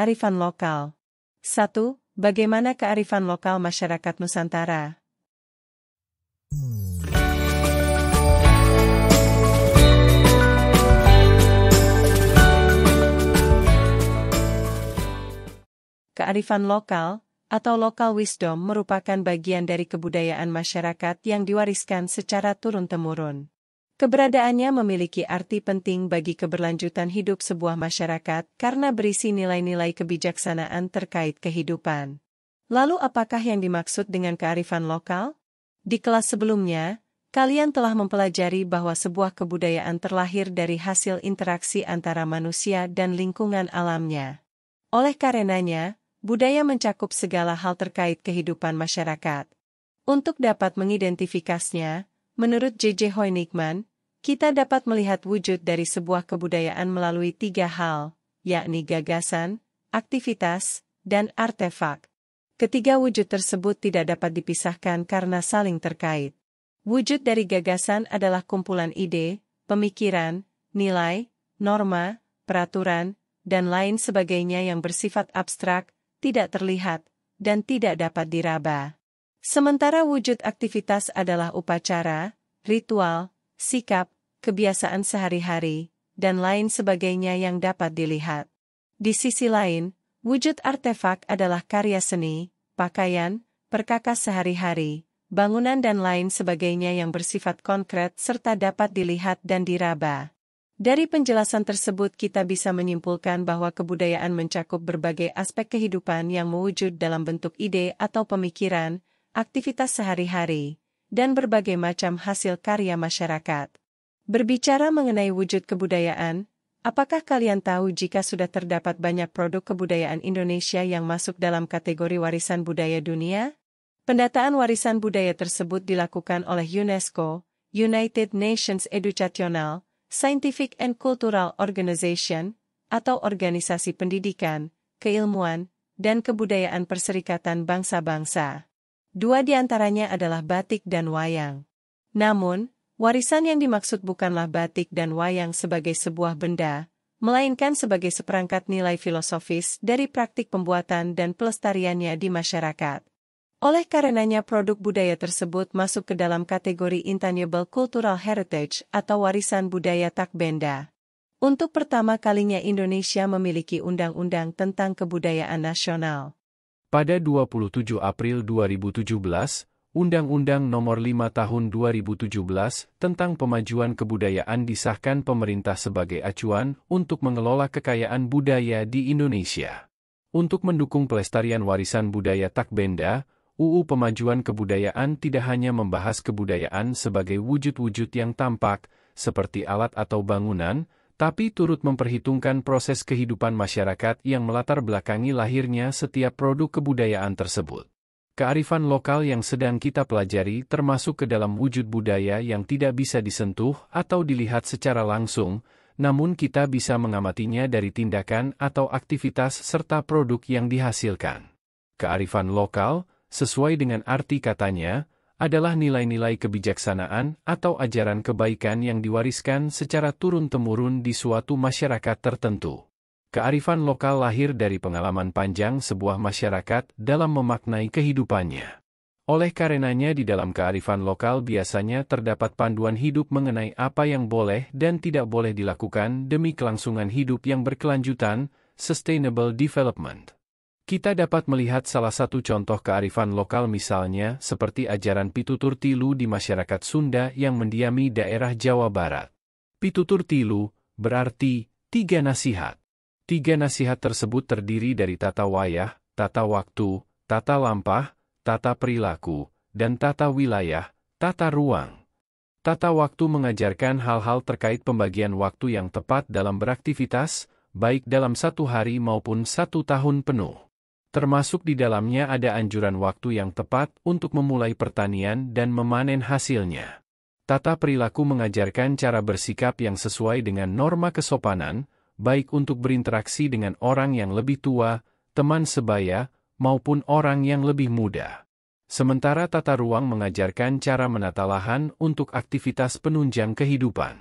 Kearifan lokal. 1. Bagaimana kearifan lokal masyarakat Nusantara? Kearifan lokal, atau local wisdom merupakan bagian dari kebudayaan masyarakat yang diwariskan secara turun-temurun. Keberadaannya memiliki arti penting bagi keberlanjutan hidup sebuah masyarakat karena berisi nilai-nilai kebijaksanaan terkait kehidupan. Lalu apakah yang dimaksud dengan kearifan lokal? Di kelas sebelumnya, kalian telah mempelajari bahwa sebuah kebudayaan terlahir dari hasil interaksi antara manusia dan lingkungan alamnya. Oleh karenanya, budaya mencakup segala hal terkait kehidupan masyarakat. Untuk dapat mengidentifikasinya, menurut J.J. Hoynigman, kita dapat melihat wujud dari sebuah kebudayaan melalui 3 hal, yakni gagasan, aktivitas, dan artefak. Ketiga wujud tersebut tidak dapat dipisahkan karena saling terkait. Wujud dari gagasan adalah kumpulan ide, pemikiran, nilai, norma, peraturan, dan lain sebagainya yang bersifat abstrak, tidak terlihat, dan tidak dapat diraba. Sementara wujud aktivitas adalah upacara, ritual, sikap, kebiasaan sehari-hari, dan lain sebagainya yang dapat dilihat. Di sisi lain, wujud artefak adalah karya seni, pakaian, perkakas sehari-hari, bangunan dan lain sebagainya yang bersifat konkret serta dapat dilihat dan diraba. Dari penjelasan tersebut kita bisa menyimpulkan bahwa kebudayaan mencakup berbagai aspek kehidupan yang mewujud dalam bentuk ide atau pemikiran, aktivitas sehari-hari, dan berbagai macam hasil karya masyarakat. Berbicara mengenai wujud kebudayaan, apakah kalian tahu jika sudah terdapat banyak produk kebudayaan Indonesia yang masuk dalam kategori warisan budaya dunia? Pendataan warisan budaya tersebut dilakukan oleh UNESCO, United Nations Educational, Scientific and Cultural Organization, atau Organisasi Pendidikan, Keilmuan, dan Kebudayaan Perserikatan Bangsa-Bangsa. 2 di antaranya adalah batik dan wayang. Namun, warisan yang dimaksud bukanlah batik dan wayang sebagai sebuah benda, melainkan sebagai seperangkat nilai filosofis dari praktik pembuatan dan pelestariannya di masyarakat. Oleh karenanya produk budaya tersebut masuk ke dalam kategori Intangible Cultural Heritage atau warisan budaya tak benda. Untuk pertama kalinya Indonesia memiliki undang-undang tentang kebudayaan nasional. Pada 27 April 2017, Undang-Undang Nomor 5 Tahun 2017 tentang Pemajuan Kebudayaan disahkan pemerintah sebagai acuan untuk mengelola kekayaan budaya di Indonesia. Untuk mendukung pelestarian warisan budaya tak benda, UU Pemajuan Kebudayaan tidak hanya membahas kebudayaan sebagai wujud-wujud yang tampak, seperti alat atau bangunan, tapi turut memperhitungkan proses kehidupan masyarakat yang melatar belakangi lahirnya setiap produk kebudayaan tersebut. Kearifan lokal yang sedang kita pelajari termasuk ke dalam wujud budaya yang tidak bisa disentuh atau dilihat secara langsung, namun kita bisa mengamatinya dari tindakan atau aktivitas serta produk yang dihasilkan. Kearifan lokal, sesuai dengan arti katanya, adalah nilai-nilai kebijaksanaan atau ajaran kebaikan yang diwariskan secara turun-temurun di suatu masyarakat tertentu. Kearifan lokal lahir dari pengalaman panjang sebuah masyarakat dalam memaknai kehidupannya. Oleh karenanya di dalam kearifan lokal biasanya terdapat panduan hidup mengenai apa yang boleh dan tidak boleh dilakukan demi kelangsungan hidup yang berkelanjutan, sustainable development. Kita dapat melihat salah satu contoh kearifan lokal misalnya seperti ajaran Pitutur Tilu di masyarakat Sunda yang mendiami daerah Jawa Barat. Pitutur Tilu berarti 3 nasihat. 3 nasihat tersebut terdiri dari tata wayah, tata waktu, tata lampah, tata perilaku, dan tata wilayah, tata ruang. Tata waktu mengajarkan hal-hal terkait pembagian waktu yang tepat dalam beraktivitas, baik dalam 1 hari maupun 1 tahun penuh. Termasuk di dalamnya ada anjuran waktu yang tepat untuk memulai pertanian dan memanen hasilnya. Tata perilaku mengajarkan cara bersikap yang sesuai dengan norma kesopanan, baik untuk berinteraksi dengan orang yang lebih tua, teman sebaya, maupun orang yang lebih muda. Sementara tata ruang mengajarkan cara menata lahan untuk aktivitas penunjang kehidupan.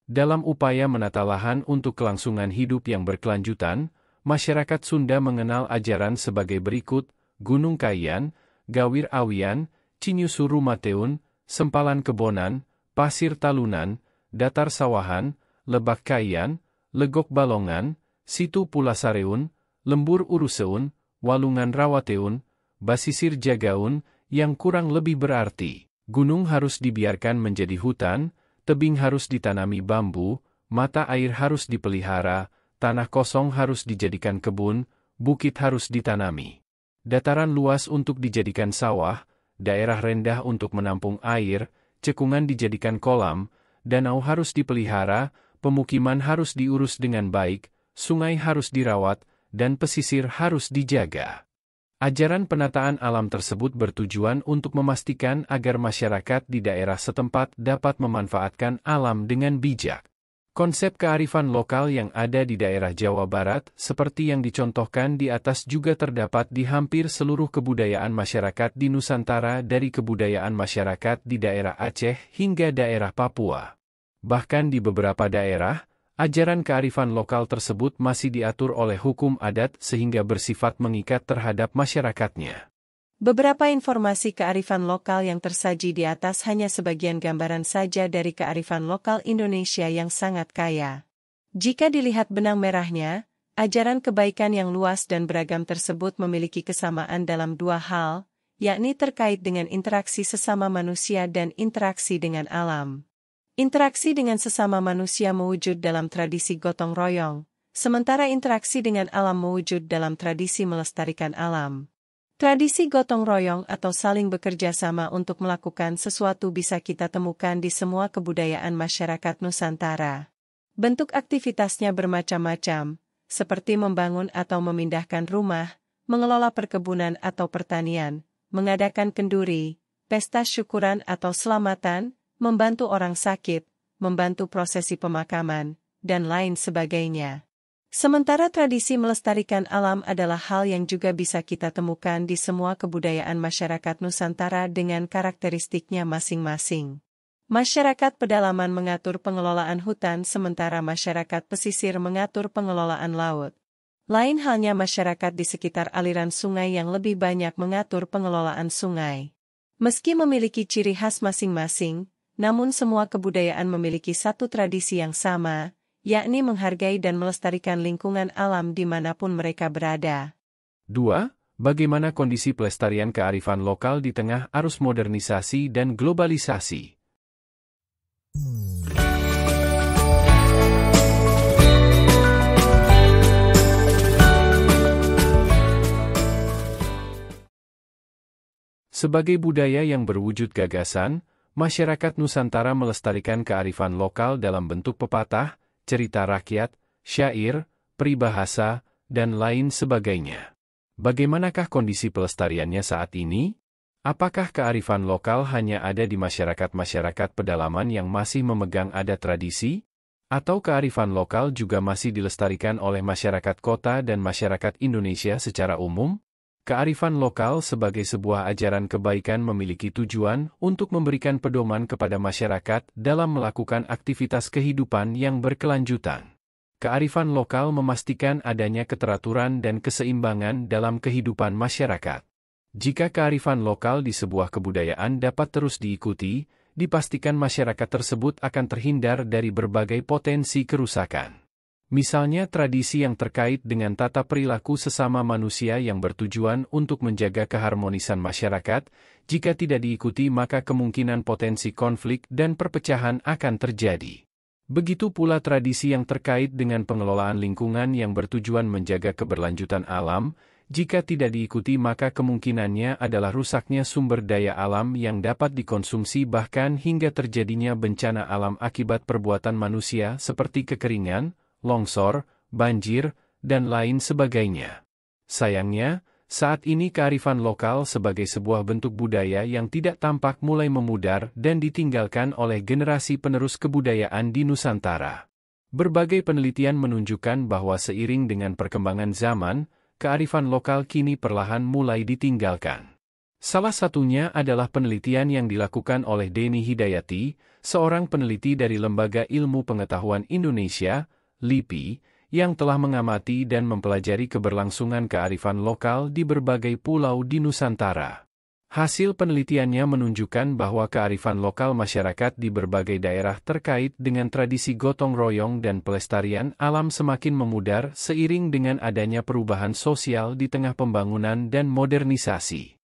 Dalam upaya menata lahan untuk kelangsungan hidup yang berkelanjutan, masyarakat Sunda mengenal ajaran sebagai berikut: Gunung Kayan, Gawir Awian, Cinyusuru Mateun, Sempalan Kebonan, Pasir Talunan, Datar Sawahan, Lebak Kayan, Legok Balongan, Situ Pulasareun, Lembur Uruseun, Walungan Rawateun, Basisir Jagaun, yang kurang lebih berarti, gunung harus dibiarkan menjadi hutan, tebing harus ditanami bambu, mata air harus dipelihara, tanah kosong harus dijadikan kebun, bukit harus ditanami. Dataran luas untuk dijadikan sawah, daerah rendah untuk menampung air, cekungan dijadikan kolam, danau harus dipelihara, pemukiman harus diurus dengan baik, sungai harus dirawat, dan pesisir harus dijaga. Ajaran penataan alam tersebut bertujuan untuk memastikan agar masyarakat di daerah setempat dapat memanfaatkan alam dengan bijak. Konsep kearifan lokal yang ada di daerah Jawa Barat, seperti yang dicontohkan di atas, juga terdapat di hampir seluruh kebudayaan masyarakat di Nusantara, dari kebudayaan masyarakat di daerah Aceh hingga daerah Papua. Bahkan di beberapa daerah, ajaran kearifan lokal tersebut masih diatur oleh hukum adat sehingga bersifat mengikat terhadap masyarakatnya. Beberapa informasi kearifan lokal yang tersaji di atas hanya sebagian gambaran saja dari kearifan lokal Indonesia yang sangat kaya. Jika dilihat benang merahnya, ajaran kebaikan yang luas dan beragam tersebut memiliki kesamaan dalam dua hal, yakni terkait dengan interaksi sesama manusia dan interaksi dengan alam. Interaksi dengan sesama manusia mewujud dalam tradisi gotong royong, sementara interaksi dengan alam mewujud dalam tradisi melestarikan alam. Tradisi gotong royong atau saling bekerja sama untuk melakukan sesuatu bisa kita temukan di semua kebudayaan masyarakat Nusantara. Bentuk aktivitasnya bermacam-macam, seperti membangun atau memindahkan rumah, mengelola perkebunan atau pertanian, mengadakan kenduri, pesta syukuran atau selamatan, membantu orang sakit, membantu prosesi pemakaman, dan lain sebagainya. Sementara tradisi melestarikan alam adalah hal yang juga bisa kita temukan di semua kebudayaan masyarakat Nusantara dengan karakteristiknya masing-masing. Masyarakat pedalaman mengatur pengelolaan hutan sementara masyarakat pesisir mengatur pengelolaan laut. Lain halnya masyarakat di sekitar aliran sungai yang lebih banyak mengatur pengelolaan sungai. Meski memiliki ciri khas masing-masing, namun semua kebudayaan memiliki satu tradisi yang sama, yakni menghargai dan melestarikan lingkungan alam dimanapun mereka berada. 2. Bagaimana kondisi pelestarian kearifan lokal di tengah arus modernisasi dan globalisasi? Sebagai budaya yang berwujud gagasan, masyarakat Nusantara melestarikan kearifan lokal dalam bentuk pepatah, cerita rakyat, syair, peribahasa, dan lain sebagainya. Bagaimanakah kondisi pelestariannya saat ini? Apakah kearifan lokal hanya ada di masyarakat-masyarakat pedalaman yang masih memegang adat tradisi? Atau kearifan lokal juga masih dilestarikan oleh masyarakat kota dan masyarakat Indonesia secara umum? Kearifan lokal sebagai sebuah ajaran kebaikan memiliki tujuan untuk memberikan pedoman kepada masyarakat dalam melakukan aktivitas kehidupan yang berkelanjutan. Kearifan lokal memastikan adanya keteraturan dan keseimbangan dalam kehidupan masyarakat. Jika kearifan lokal di sebuah kebudayaan dapat terus diikuti, dipastikan masyarakat tersebut akan terhindar dari berbagai potensi kerusakan. Misalnya tradisi yang terkait dengan tata perilaku sesama manusia yang bertujuan untuk menjaga keharmonisan masyarakat, jika tidak diikuti maka kemungkinan potensi konflik dan perpecahan akan terjadi. Begitu pula tradisi yang terkait dengan pengelolaan lingkungan yang bertujuan menjaga keberlanjutan alam, jika tidak diikuti maka kemungkinannya adalah rusaknya sumber daya alam yang dapat dikonsumsi bahkan hingga terjadinya bencana alam akibat perbuatan manusia seperti kekeringan, longsor, banjir, dan lain sebagainya. Sayangnya, saat ini kearifan lokal sebagai sebuah bentuk budaya yang tidak tampak mulai memudar dan ditinggalkan oleh generasi penerus kebudayaan di Nusantara. Berbagai penelitian menunjukkan bahwa seiring dengan perkembangan zaman, kearifan lokal kini perlahan mulai ditinggalkan. Salah satunya adalah penelitian yang dilakukan oleh Denny Hidayati, seorang peneliti dari Lembaga Ilmu Pengetahuan Indonesia, LIPI, yang telah mengamati dan mempelajari keberlangsungan kearifan lokal di berbagai pulau di Nusantara. Hasil penelitiannya menunjukkan bahwa kearifan lokal masyarakat di berbagai daerah terkait dengan tradisi gotong royong dan pelestarian alam semakin memudar seiring dengan adanya perubahan sosial di tengah pembangunan dan modernisasi.